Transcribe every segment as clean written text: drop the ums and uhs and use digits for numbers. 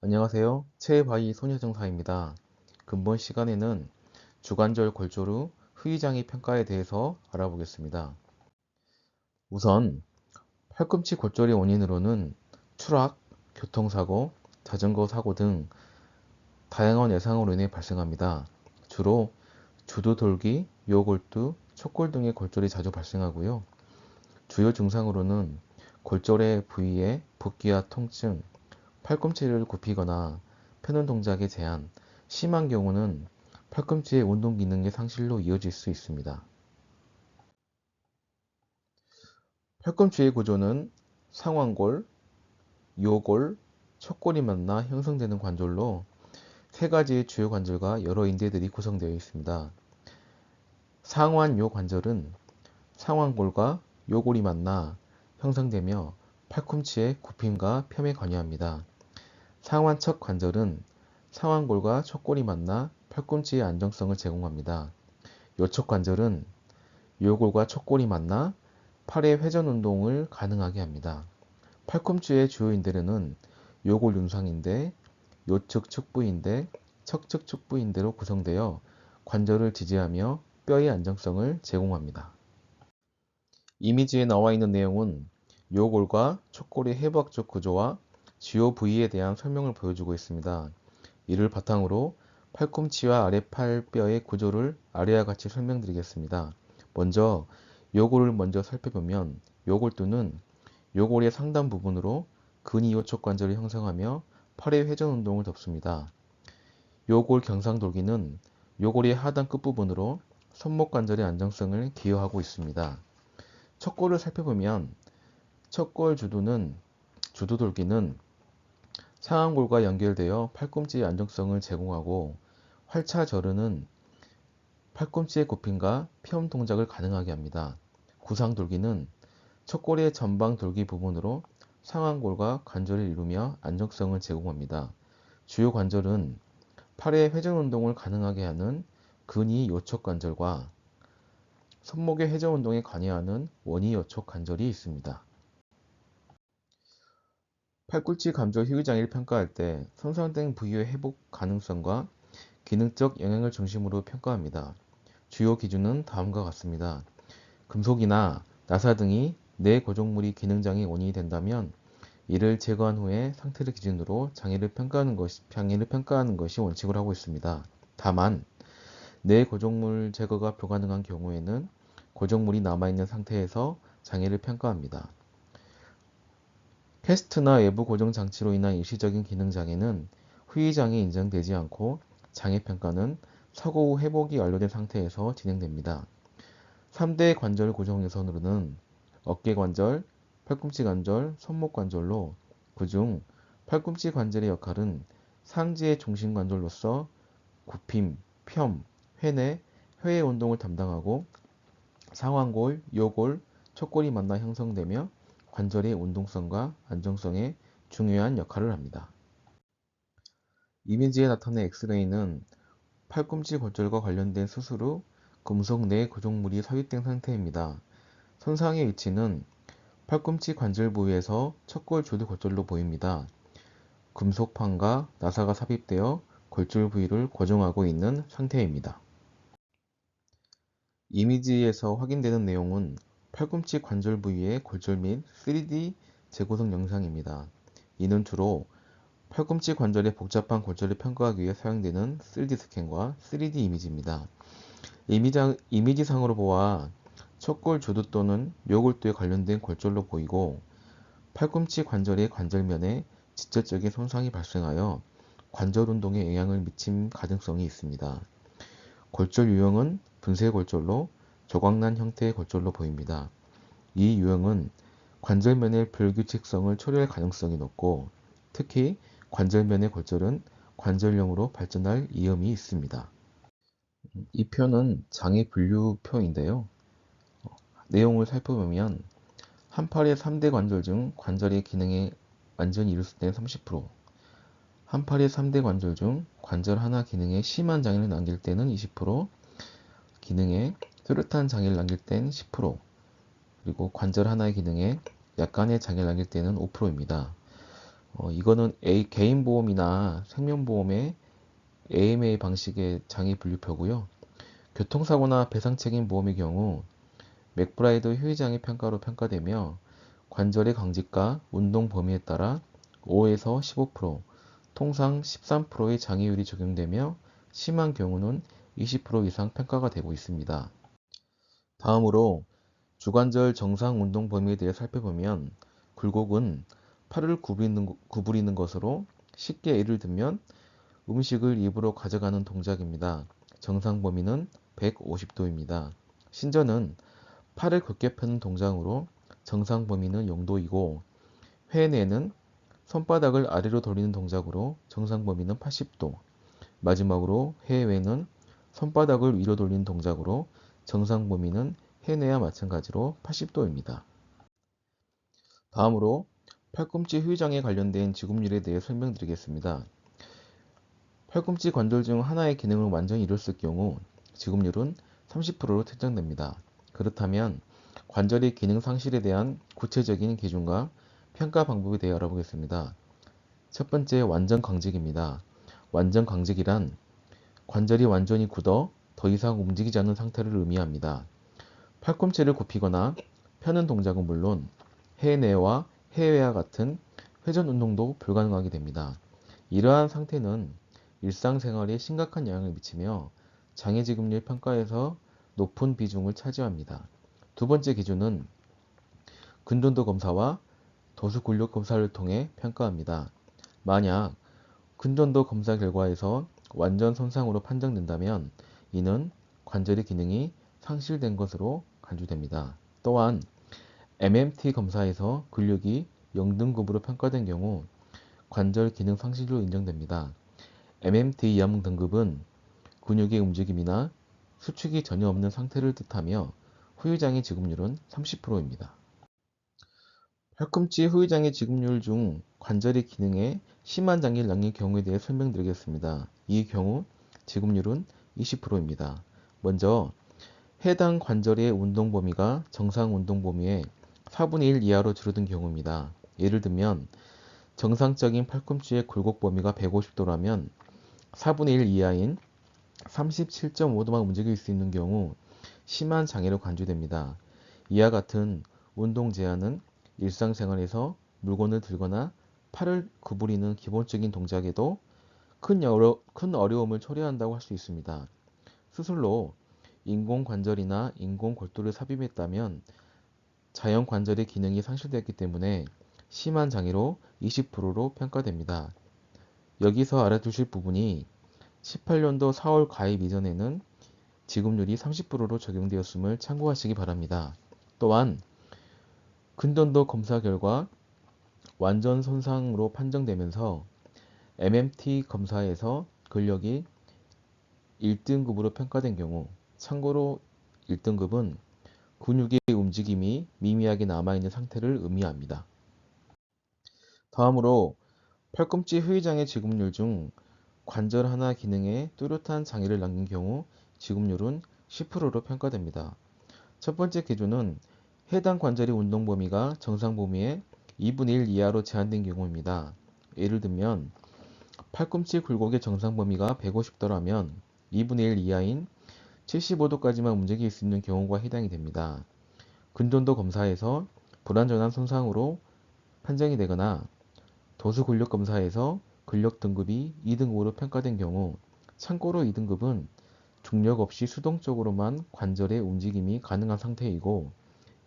안녕하세요. 체바이 소녀정사입니다. 근본 시간에는 주관절 골조루 후이장애 평가에 대해서 알아보겠습니다. 우선 팔꿈치 골절의 원인으로는 추락, 교통사고, 자전거 사고 등 다양한 외상으로 인해 발생합니다. 주로 주두돌기, 요골두, 척골 등의 골절이 자주 발생하고요. 주요 증상으로는 골절의 부위의 붓기와 통증, 팔꿈치를 굽히거나 펴는 동작의 제한, 심한 경우는 팔꿈치의 운동 기능의 상실로 이어질 수 있습니다. 팔꿈치의 구조는 상완골, 요골, 척골이 만나 형성되는 관절로 세 가지의 주요 관절과 여러 인대들이 구성되어 있습니다. 상완요 관절은 상완골과 요골이 만나 형성되며 팔꿈치의 굽힘과 펴에 관여합니다. 상완척 관절은 상완골과 척골이 만나 팔꿈치의 안정성을 제공합니다. 요척 관절은 요골과 척골이 만나 팔의 회전 운동을 가능하게 합니다. 팔꿈치의 주요 인대는 요골 윤상인대, 요측 측부인대, 척측 측부인대로 구성되어 관절을 지지하며 뼈의 안정성을 제공합니다. 이미지에 나와 있는 내용은 요골과 척골의 해부학적 구조와 주요 부위에 대한 설명을 보여주고 있습니다. 이를 바탕으로 팔꿈치와 아래팔뼈의 구조를 아래와 같이 설명드리겠습니다. 먼저 요골을 먼저 살펴보면 요골두는 요골의 상단 부분으로 근이요척 관절을 형성하며 팔의 회전 운동을 돕습니다. 요골 경상돌기는 요골의 하단 끝부분으로 손목 관절의 안정성을 기여하고 있습니다. 척골을 살펴보면 척골 주두돌기는 상완골과 연결되어 팔꿈치의 안정성을 제공하고 활차절은은 팔꿈치의 굽힘과 펴움 동작을 가능하게 합니다. 구상돌기는 척골의 전방 돌기 부분으로 상완골과 관절을 이루며 안정성을 제공합니다. 주요 관절은 팔의 회전 운동을 가능하게 하는 근이 요척 관절과 손목의 회전 운동에 관여하는 원이 요척 관절이 있습니다. 팔꿈치 감정 휴기 장애를 평가할 때 손상된 부위의 회복 가능성과 기능적 영향을 중심으로 평가합니다. 주요 기준은 다음과 같습니다. 금속이나 나사 등이 뇌 고정물이 기능장애 원인이 된다면 이를 제거한 후에 상태를 기준으로 장애를 평가하는 것이 원칙으로 하고 있습니다. 다만 뇌 고정물 제거가 불가능한 경우에는 고정물이 남아있는 상태에서 장애를 평가합니다. 캐스트나 외부 고정 장치로 인한 일시적인 기능 장애는 후이 장애 인정되지 않고 장애 평가는 사고 후 회복이 완료된 상태에서 진행됩니다. 3대 관절 구성 요소로는 어깨 관절, 팔꿈치 관절, 손목 관절로 그중 팔꿈치 관절의 역할은 상지의 중심 관절로서 굽힘, 펴, 회내, 회의 운동을 담당하고 상완골, 요골, 척골이 만나 형성되며 관절의 운동성과 안정성에 중요한 역할을 합니다. 이미지에 나타낸 엑스레이는 팔꿈치 골절과 관련된 수술 후 금속 내 구조물이 삽입된 상태입니다. 손상의 위치는 팔꿈치 관절 부위에서 척골 주두 골절로 보입니다. 금속판과 나사가 삽입되어 골절 부위를 고정하고 있는 상태입니다. 이미지에서 확인되는 내용은 팔꿈치 관절 부위의 골절 및 3D 재구성 영상입니다. 이는 주로 팔꿈치 관절의 복잡한 골절을 평가하기 위해 사용되는 3D 스캔과 3D 이미지입니다. 이미지상으로 보아 척골 주두 또는 요골두에 관련된 골절로 보이고 팔꿈치 관절의 관절면에 직접적인 손상이 발생하여 관절 운동에 영향을 미친 가능성이 있습니다. 골절 유형은 분쇄 골절로 조각난 형태의 골절로 보입니다. 이 유형은 관절면의 불규칙성을 초래할 가능성이 높고 특히 관절면의 골절은 관절염으로 발전할 위험이 있습니다. 이 표는 장애 분류표인데요. 내용을 살펴보면 한 팔의 3대 관절 중 관절의 기능에 완전히 이룰 때는 30%, 한 팔의 3대 관절 중 관절 하나 기능에 심한 장애를 남길 때는 20%, 기능에 뚜렷한 장애를 남길 때는 10%, 그리고 관절 하나의 기능에 약간의 장애를 남길 때는 5%입니다. 이거는 개인보험이나 생명보험의 AMA 방식의 장애 분류표고요. 교통사고나 배상책임 보험의 경우 맥브라이드 휴의장애 평가로 평가되며 관절의 강직과 운동 범위에 따라 5에서 15%, 통상 13%의 장애율이 적용되며 심한 경우는 20% 이상 평가가 되고 있습니다. 다음으로 주관절 정상 운동 범위에 대해 살펴보면 굴곡은 팔을 구부리는 것으로 쉽게 예를 들면 음식을 입으로 가져가는 동작입니다. 정상 범위는 150도입니다. 신전은 팔을 곧게 펴는 동작으로 정상 범위는 0도이고 회내는 손바닥을 아래로 돌리는 동작으로 정상 범위는 80도, 마지막으로 해외는 손바닥을 위로 돌리는 동작으로 정상 범위는 해내와 마찬가지로 80도입니다. 다음으로 팔꿈치 휴장에 관련된 지급률에 대해 설명드리겠습니다. 팔꿈치 관절 중 하나의 기능을 완전히 잃었을 경우 지급률은 30%로 책정됩니다. 그렇다면 관절의 기능 상실에 대한 구체적인 기준과 평가 방법에 대해 알아보겠습니다. 첫 번째, 완전 강직입니다. 완전 강직이란 관절이 완전히 굳어 더 이상 움직이지 않는 상태를 의미합니다. 팔꿈치를 굽히거나 펴는 동작은 물론 해내와 해외와 같은 회전 운동도 불가능하게 됩니다. 이러한 상태는 일상생활에 심각한 영향을 미치며 장애지급률 평가에서 높은 비중을 차지합니다. 두 번째 기준은 근전도 검사와 도수 근력 검사를 통해 평가합니다. 만약 근전도 검사 결과에서 완전 손상으로 판정된다면 이는 관절의 기능이 상실된 것으로 간주됩니다. 또한 MMT 검사에서 근력이 0등급으로 평가된 경우 관절 기능 상실로 인정됩니다. MMT 이하목 등급은 근육의 움직임이나 수축이 전혀 없는 상태를 뜻하며 후유장애 지급률은 30%입니다. 팔꿈치 후유장애 지급률 중 관절의 기능에 심한 장애를 남긴 경우에 대해 설명드리겠습니다. 이 경우 지급률은 20%입니다. 먼저 해당 관절의 운동 범위가 정상 운동 범위의 4분의 1 이하로 줄어든 경우입니다. 예를 들면 정상적인 팔꿈치의 굴곡 범위가 150도라면 4분의 1 이하인 37.5도만 움직일 수 있는 경우 심한 장애로 간주됩니다. 이와 같은 운동 제한은 일상생활에서 물건을 들거나 팔을 구부리는 기본적인 동작에도 큰 어려움을 초래한다고 할 수 있습니다. 수술로 인공관절이나 인공골두를 삽입했다면 자연 관절의 기능이 상실되었기 때문에 심한 장애로 20%로 평가됩니다. 여기서 알아두실 부분이 18년도 4월 가입 이전에는 지급률이 30%로 적용되었음을 참고하시기 바랍니다. 또한 근전도 검사 결과 완전 손상으로 판정되면서 MMT 검사에서 근력이 1등급으로 평가된 경우, 참고로 1등급은 근육의 움직임이 미미하게 남아있는 상태를 의미합니다. 다음으로 팔꿈치 후유장애 지급률 중 관절 하나 기능에 뚜렷한 장애를 남긴 경우 지급률은 10%로 평가됩니다. 첫 번째 기준은 해당 관절의 운동 범위가 정상 범위의 2분의 1 이하로 제한된 경우입니다. 예를 들면 팔꿈치 굴곡의 정상 범위가 150도라면 2분의 1 이하인 75도까지만 움직일 수 있는 경우가 해당이 됩니다. 근전도 검사에서 불완전한 손상으로 판정이 되거나 도수 근력 검사에서 근력 등급이 2등급으로 평가된 경우, 참고로 2등급은 중력 없이 수동적으로만 관절의 움직임이 가능한 상태이고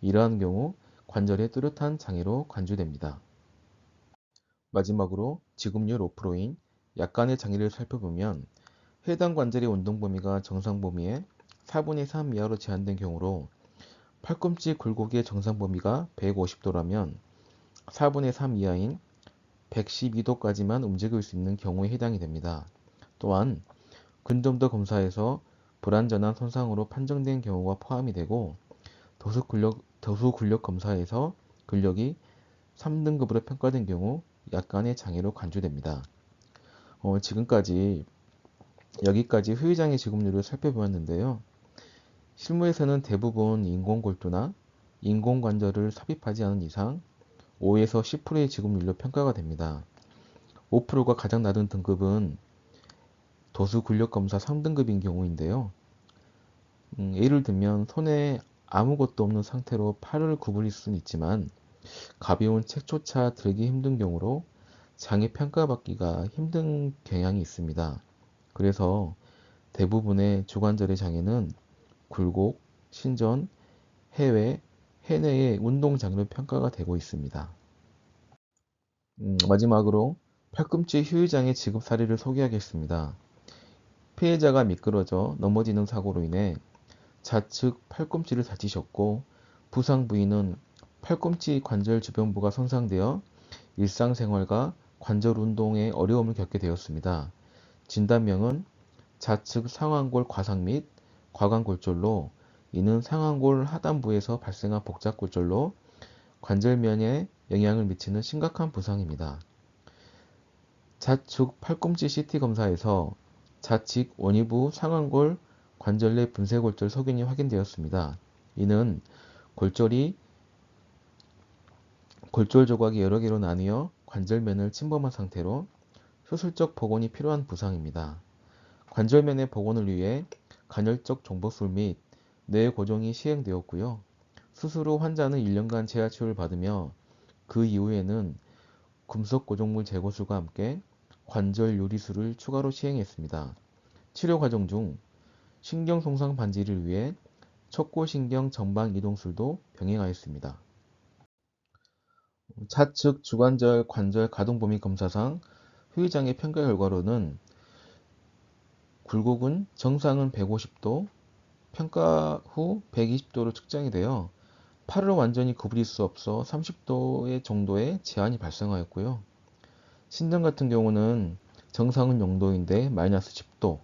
이러한 경우 관절의 뚜렷한 장애로 간주됩니다. 마지막으로 지급률 5%인 약간의 장애를 살펴보면 해당 관절의 운동 범위가 정상 범위의 4분의 3 이하로 제한된 경우로 팔꿈치 굴곡의 정상 범위가 150도라면 4분의 3 이하인 112도까지만 움직일 수 있는 경우에 해당이 됩니다. 또한 근점도 검사에서 불완전한 손상으로 판정된 경우가 포함이 되고 도수 근력 검사에서 근력이 3등급으로 평가된 경우 약간의 장애로 간주됩니다. 지금까지 여기까지 후유장애 지급률을 살펴보았는데요. 실무에서는 대부분 인공골두나 인공관절을 삽입하지 않은 이상 5에서 10%의 지급률로 평가가 됩니다. 5%가 가장 낮은 등급은 도수 근력 검사 3등급인 경우인데요. 예를 들면 손에 아무것도 없는 상태로 팔을 구부릴 수는 있지만 가벼운 책조차 들기 힘든 경우로 장애 평가받기가 힘든 경향이 있습니다. 그래서 대부분의 주관절의 장애는 굴곡, 신전, 해외, 해내의 운동 장애로 평가가 되고 있습니다. 마지막으로 팔꿈치 휴유장애 지급 사례를 소개하겠습니다. 피해자가 미끄러져 넘어지는 사고로 인해 좌측 팔꿈치를 다치셨고 부상 부위는 팔꿈치 관절 주변부가 손상되어 일상생활과 관절 운동에 어려움을 겪게 되었습니다. 진단명은 좌측 상완골 과상 및 과관골절로 이는 상완골 하단부에서 발생한 복잡골절로 관절면에 영향을 미치는 심각한 부상입니다. 좌측 팔꿈치 CT 검사에서 좌측 원위부 상완골 관절 내 분쇄골절 소견이 확인되었습니다. 이는 골절 조각이 여러 개로 나뉘어 관절면을 침범한 상태로 수술적 복원이 필요한 부상입니다. 관절면의 복원을 위해 간헐적 종복술 및 뇌 고정이 시행되었고요. 수술 후 환자는 1년간 재활 치료를 받으며 그 이후에는 금속 고정물 제거술과 함께 관절 유리술을 추가로 시행했습니다. 치료 과정 중 신경 손상 방지를 위해 척골신경 전방 이동술도 병행하였습니다. 좌측 주관절 관절 가동 범위 검사상 후유장애 평가 결과로는 굴곡은 정상은 150도, 평가 후 120도로 측정이 되어 팔을 완전히 구부릴 수 없어 30도의 정도의 제한이 발생하였고요. 신전 같은 경우는 정상은 0도인데 마이너스 10도,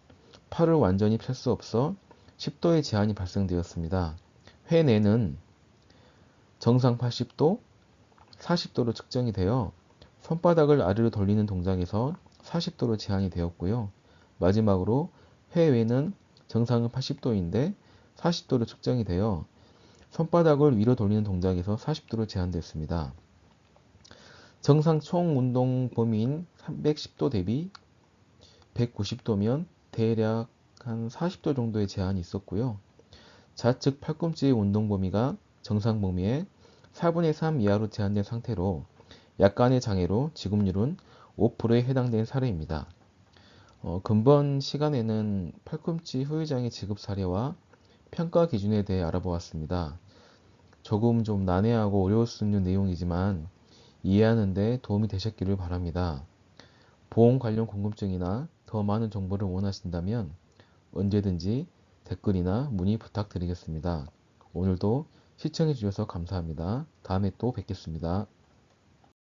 팔을 완전히 펼 수 없어 10도의 제한이 발생되었습니다. 회내는 정상 80도, 40도로 측정이 되어 손바닥을 아래로 돌리는 동작에서 40도로 제한이 되었고요. 마지막으로 회외는 정상은 80도인데 40도로 측정이 되어 손바닥을 위로 돌리는 동작에서 40도로 제한됐습니다. 정상 총 운동 범위인 310도 대비 190도면 대략 한 40도 정도의 제한이 있었고요. 좌측 팔꿈치의 운동 범위가 정상 범위의 4분의 3 이하로 제한된 상태로 약간의 장애로 지급률은 5%에 해당되는 사례입니다. 근본 시간에는 팔꿈치 후유장애 지급 사례와 평가 기준에 대해 알아보았습니다. 조금 좀 난해하고 어려울 수 있는 내용이지만 이해하는 데 도움이 되셨기를 바랍니다. 보험 관련 궁금증이나 더 많은 정보를 원하신다면 언제든지 댓글이나 문의 부탁드리겠습니다. 오늘도 시청해 주셔서 감사합니다. 다음에 또 뵙겠습니다.